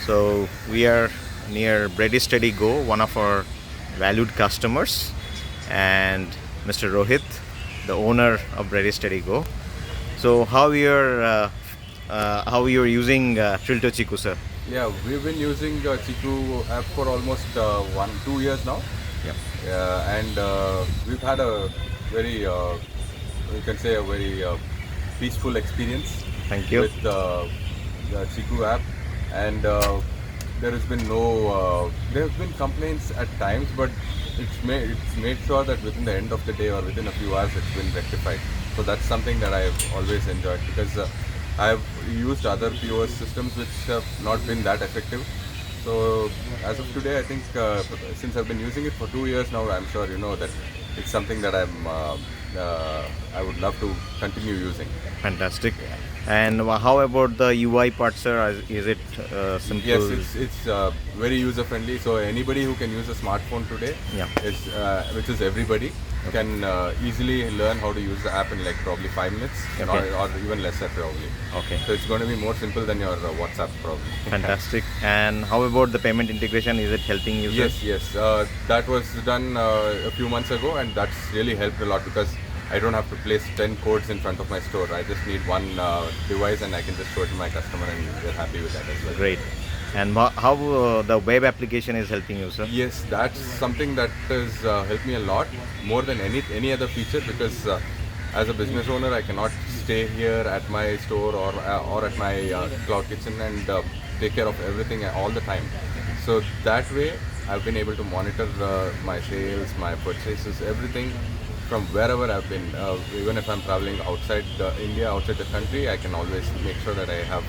So we are near Bready Steady Go, one of our valued customers, and Mr. Rohit, the owner of Bready Steady Go. So how you're using Trilto Chiku, sir? Yeah, we've been using Chiku app for almost 2 years now. Yep. And we've had a very, you can say, a very peaceful experience Thank you. with the Chiku app. And there has been there have been complaints at times, but it's made sure that within the end of the day or within a few hours it's been rectified. So that's something that I've always enjoyed because I've used other POS systems which have not been that effective. So as of today, I think since I've been using it for 2 years now, I'm sure you know that it's something that I would love to continue using. Fantastic. And how about the UI part, sir? Is it simple? Yes, it's very user friendly. So anybody who can use a smartphone today, Yeah. which is everybody, can easily learn how to use the app in like probably 5 minutes, Okay. or even lesser probably. Okay. So it's going to be more simple than your WhatsApp probably. Fantastic. And how about the payment integration? Is it helping you? Yes. That was done a few months ago, and that's really helped a lot because I don't have to place 10 codes in front of my store. I just need one device, and I can just show it to my customer, and they're happy with that as well. Great. And how the web application is helping you, sir? Yes, that's something that has helped me a lot, more than any other feature, because as a business owner, I cannot stay here at my store or at my cloud kitchen and take care of everything all the time. So that way, I've been able to monitor my sales, my purchases, everything from wherever I've been. Even if I'm traveling outside India, outside the country, I can always make sure that I have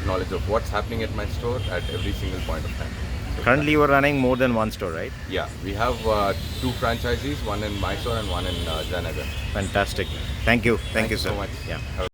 knowledge of what's happening at my store at every single point of time. So Currently, you are running more than one store, right? yeah, we have 2 franchisees, one in Mysore and one in Janagar. Fantastic. Thank you. Thank you, sir. So much. Yeah. Have